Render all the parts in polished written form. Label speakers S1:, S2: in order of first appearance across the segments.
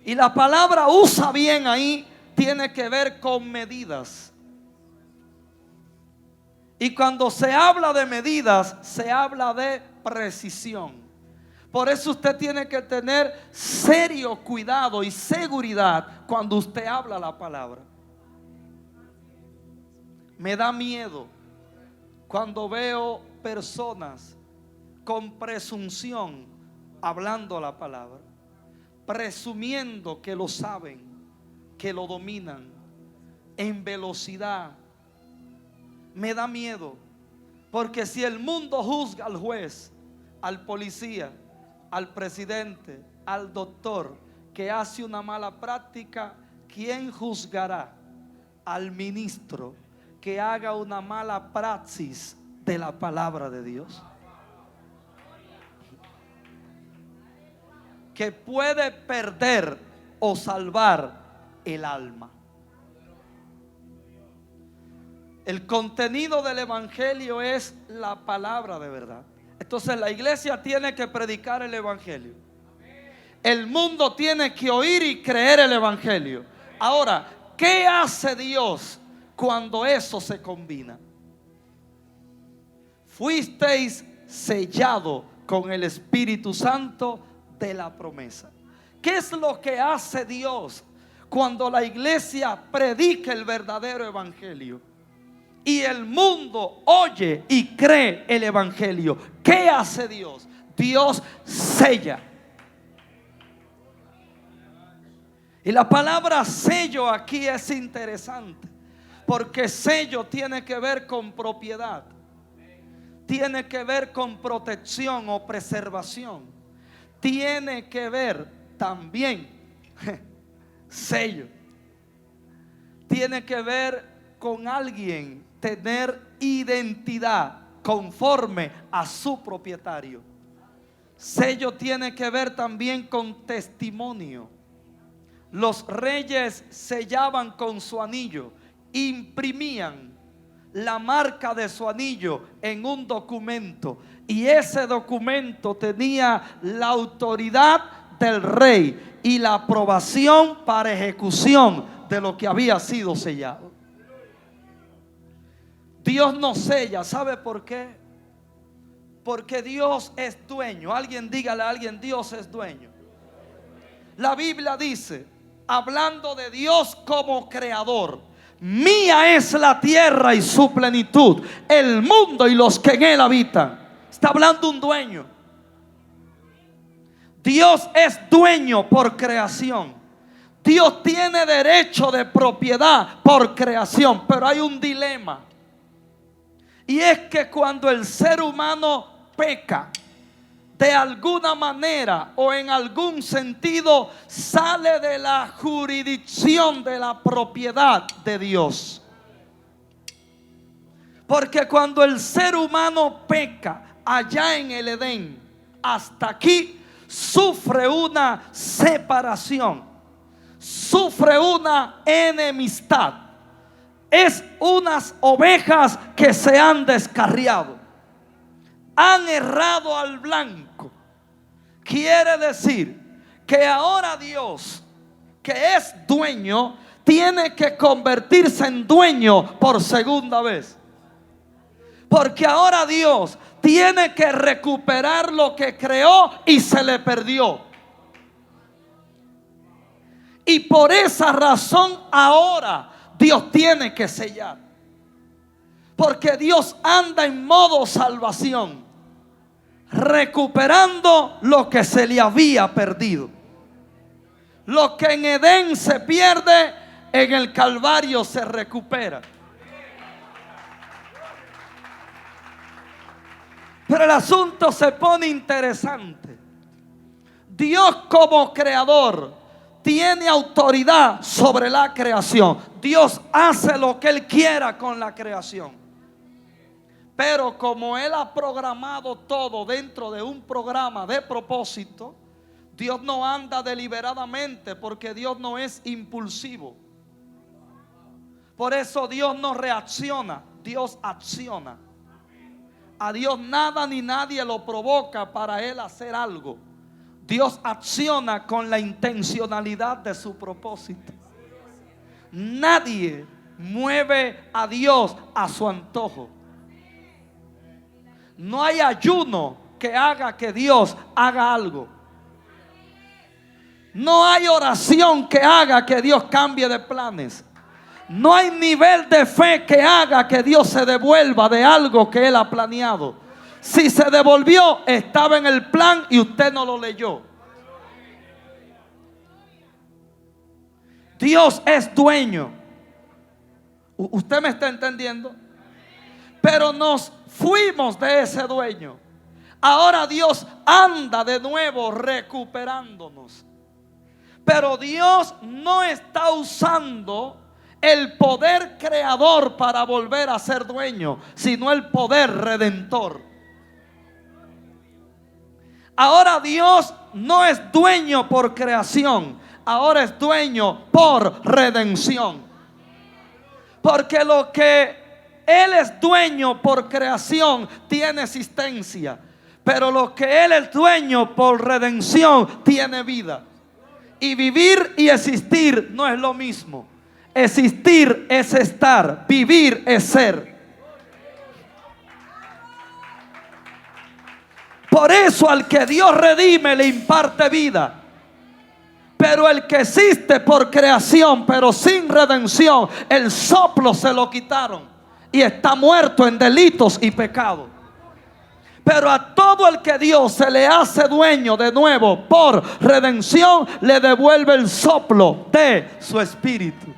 S1: Y la palabra usa bien ahí, tiene que ver con medidas. Y cuando se habla de medidas, se habla de precisión. Por eso usted tiene que tener serio cuidado y seguridad cuando usted habla la palabra. Me da miedo cuando veo personas con presunción hablando la palabra, presumiendo que lo saben, que lo dominan en velocidad. Me da miedo, porque si el mundo juzga al juez, al policía, al presidente, al doctor que hace una mala práctica, ¿quién juzgará al ministro que haga una mala praxis de la palabra de Dios? Que puede perder o salvar el alma. El contenido del evangelio es la palabra de verdad. Entonces la iglesia tiene que predicar el evangelio. El mundo tiene que oír y creer el evangelio. Ahora, ¿qué hace Dios cuando eso se combina? Fuisteis sellado con el Espíritu Santo de la promesa. ¿Qué es lo que hace Dios cuando la iglesia predica el verdadero evangelio y el mundo oye y cree el evangelio? ¿Qué hace Dios? Dios sella. Y la palabra sello aquí es interesante, porque sello tiene que ver con propiedad, tiene que ver con protección o preservación, tiene que ver también sello, tiene que ver con alguien tener identidad conforme a su propietario. Sello tiene que ver también con testimonio. Los reyes sellaban con su anillo, imprimían la marca de su anillo en un documento, y ese documento tenía la autoridad del rey y la aprobación para ejecución de lo que había sido sellado. Dios no sella, ¿sabe por qué? Porque Dios es dueño. Alguien dígale a alguien: Dios es dueño. La Biblia dice, hablando de Dios como creador: mía es la tierra y su plenitud, el mundo y los que en él habitan. Está hablando un dueño. Dios es dueño por creación. Dios tiene derecho de propiedad por creación. Pero hay un dilema, y es que cuando el ser humano peca, de alguna manera o en algún sentido sale de la jurisdicción de la propiedad de Dios. Porque cuando el ser humano peca allá en el Edén, hasta aquí sufre una separación, sufre una enemistad. Es unas ovejas que se han descarriado, han errado al blanco. Quiere decir que ahora Dios, que es dueño, tiene que convertirse en dueño por segunda vez. Porque ahora Dios tiene que recuperar lo que creó y se le perdió. Y por esa razón ahora Dios tiene que sellar. Porque Dios anda en modo salvación, recuperando lo que se le había perdido. Lo que en Edén se pierde, en el Calvario se recupera. Pero el asunto se pone interesante. Dios como creador tiene autoridad sobre la creación. Dios hace lo que Él quiera con la creación. Pero como Él ha programado todo dentro de un programa de propósito, Dios no anda deliberadamente, porque Dios no es impulsivo. Por eso Dios no reacciona, Dios acciona. A Dios nada ni nadie lo provoca para Él hacer algo. Dios acciona con la intencionalidad de su propósito. Nadie mueve a Dios a su antojo. No hay ayuno que haga que Dios haga algo. No hay oración que haga que Dios cambie de planes. No hay nivel de fe que haga que Dios se devuelva de algo que Él ha planeado. Si se devolvió, estaba en el plan y usted no lo leyó. Dios es dueño. ¿Usted me está entendiendo? Pero nos fuimos de ese dueño. Ahora Dios anda de nuevo recuperándonos. Pero Dios no está usando el poder creador para volver a ser dueño, sino el poder redentor. Ahora Dios no es dueño por creación, ahora es dueño por redención. Porque lo que Él es dueño por creación tiene existencia, pero lo que Él es dueño por redención tiene vida. Y vivir y existir no es lo mismo. Existir es estar, vivir es ser. Por eso al que Dios redime le imparte vida. Pero el que existe por creación, pero sin redención, el soplo se lo quitaron y está muerto en delitos y pecados. Pero a todo el que Dios se le hace dueño de nuevo por redención, le devuelve el soplo de su espíritu,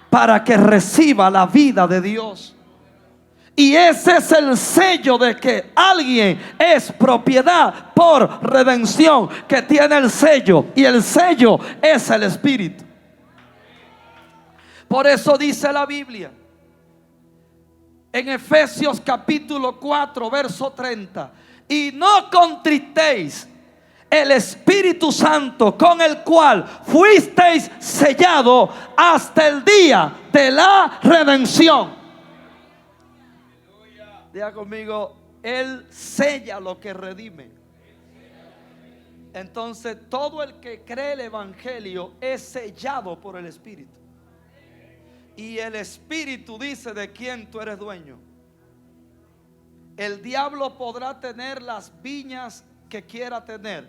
S1: para que reciba la vida de Dios. Y ese es el sello de que alguien es propiedad por redención, que tiene el sello, y el sello es el Espíritu. Por eso dice la Biblia en Efesios capítulo 4 verso 30: y no contristéis el Espíritu Santo, con el cual fuisteis sellados hasta el día de la redención. Diga conmigo: Él sella lo que redime. Entonces todo el que cree el Evangelio es sellado por el Espíritu. Y el Espíritu dice de quién tú eres dueño. El diablo podrá tener las viñas que quiera tener,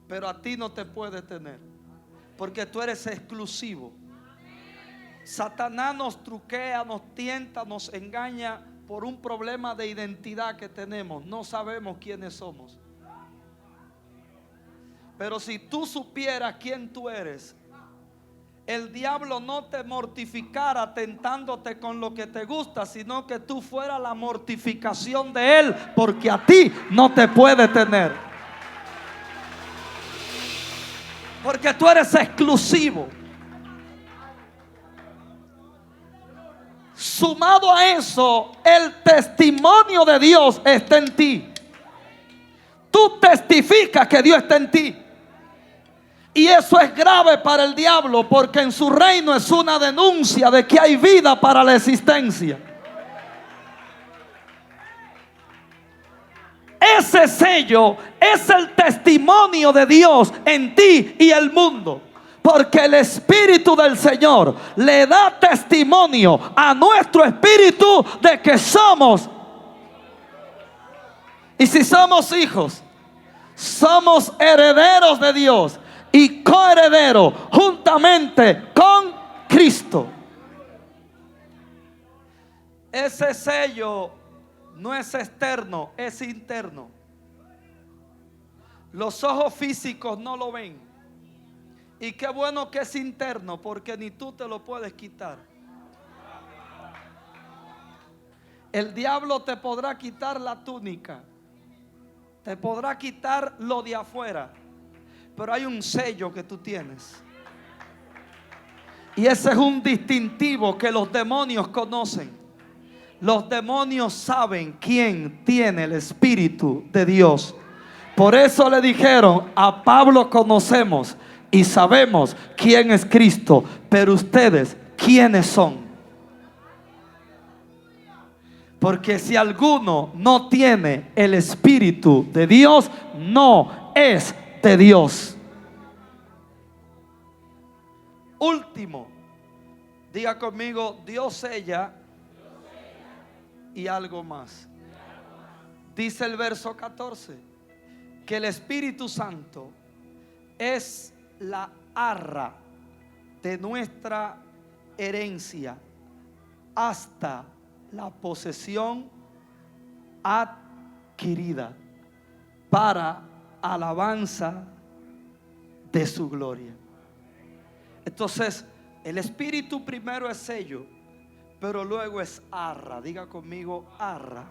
S1: pero a ti no te puede tener, porque tú eres exclusivo. Satanás nos truquea, nos tienta, nos engaña por un problema de identidad que tenemos. No sabemos quiénes somos. Pero si tú supieras quién tú eres, el diablo no te mortificara tentándote con lo que te gusta, sino que tú fueras la mortificación de él, porque a ti no te puede tener, porque tú eres exclusivo. Sumado a eso, el testimonio de Dios está en ti. Tú testificas que Dios está en ti. Y eso es grave para el diablo, porque en su reino es una denuncia de que hay vida para la existencia. Ese sello es el testimonio de Dios en ti y el mundo, porque el Espíritu del Señor le da testimonio a nuestro espíritu de que somos. Y si somos hijos, somos herederos de Dios y coherederos juntamente con Cristo. Ese sello no es externo, es interno. Los ojos físicos no lo ven. Y qué bueno que es interno, porque ni tú te lo puedes quitar. El diablo te podrá quitar la túnica, te podrá quitar lo de afuera, pero hay un sello que tú tienes. Y ese es un distintivo que los demonios conocen. Los demonios saben quién tiene el Espíritu de Dios. Por eso le dijeron: a Pablo conocemos y sabemos quién es Cristo, pero ustedes, ¿quiénes son? Porque si alguno no tiene el Espíritu de Dios, no es de Dios. Último, diga conmigo, Dios sella y algo más. Dice el verso 14 que el Espíritu Santo es la arra de nuestra herencia hasta la posesión adquirida para alabanza de su gloria. Entonces, el Espíritu primero es sello, pero luego es arra. Diga conmigo, arra.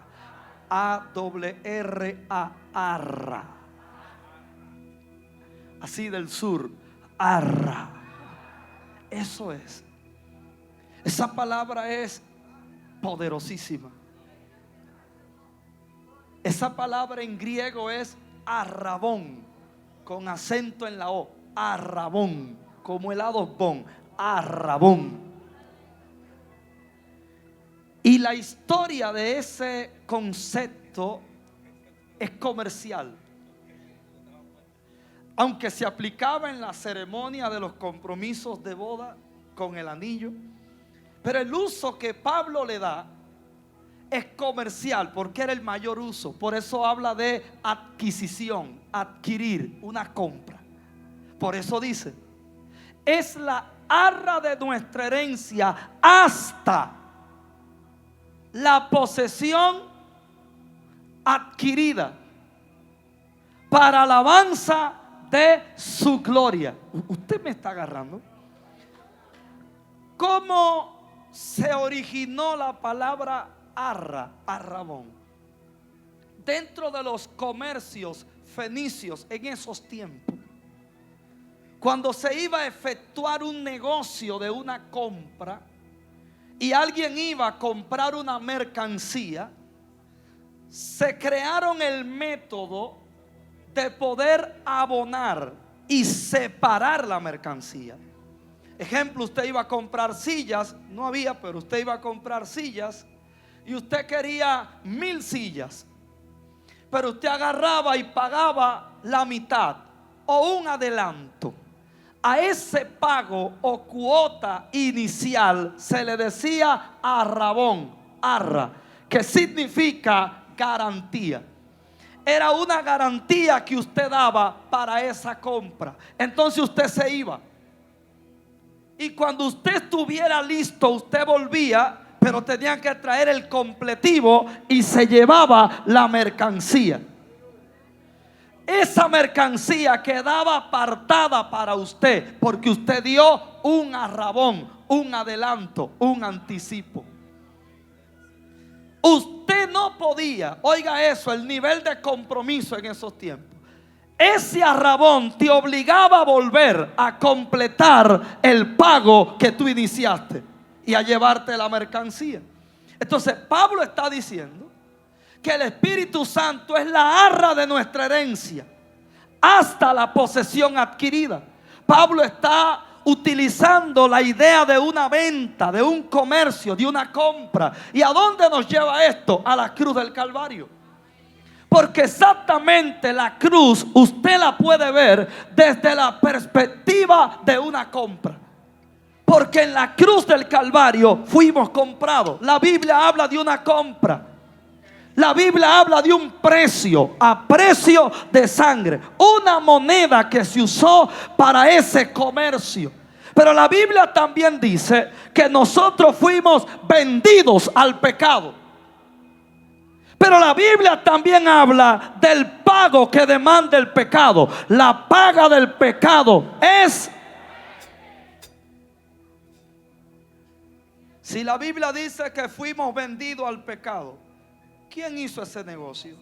S1: A-R-R-A, arra. Así del sur, arra. Eso es. Esa palabra es poderosísima. Esa palabra en griego es arrabón, con acento en la O. Arrabón, como helado bon, arrabón. Y la historia de ese concepto es comercial. Aunque se aplicaba en la ceremonia de los compromisos de boda con el anillo, pero el uso que Pablo le da es comercial porque era el mayor uso. Por eso habla de adquisición, adquirir, una compra. Por eso dice, es la arra de nuestra herencia hasta la posesión adquirida para alabanza de su gloria. ¿Usted me está agarrando? ¿Cómo se originó la palabra arra, arrabón? Dentro de los comercios fenicios en esos tiempos, cuando se iba a efectuar un negocio de una compra y alguien iba a comprar una mercancía, se crearon el método de poder abonar y separar la mercancía. Ejemplo, usted iba a comprar sillas, no había, pero usted iba a comprar sillas y usted quería 1000 sillas, pero usted agarraba y pagaba la mitad o un adelanto. A ese pago o cuota inicial se le decía arrabón, arra, que significa garantía. Era una garantía que usted daba para esa compra. Entonces usted se iba. Y cuando usted estuviera listo, usted volvía, pero tenía que traer el completivo y se llevaba la mercancía. Esa mercancía quedaba apartada para usted porque usted dio un arrabón, un adelanto, un anticipo. Usted no podía, oiga eso, el nivel de compromiso en esos tiempos. Ese arrabón te obligaba a volver a completar el pago que tú iniciaste y a llevarte la mercancía. Entonces Pablo está diciendo que el Espíritu Santo es la arra de nuestra herencia hasta la posesión adquirida. Pablo está utilizando la idea de una venta, de un comercio, de una compra. ¿Y a dónde nos lleva esto? A la cruz del Calvario. Porque exactamente la cruz usted la puede ver desde la perspectiva de una compra. Porque en la cruz del Calvario fuimos comprados. La Biblia habla de una compra. La Biblia habla de un precio, a precio de sangre, una moneda que se usó para ese comercio. Pero la Biblia también dice que nosotros fuimos vendidos al pecado. Pero la Biblia también habla del pago que demanda el pecado. La paga del pecado es... Si la Biblia dice que fuimos vendidos al pecado, ¿quién hizo ese negocio?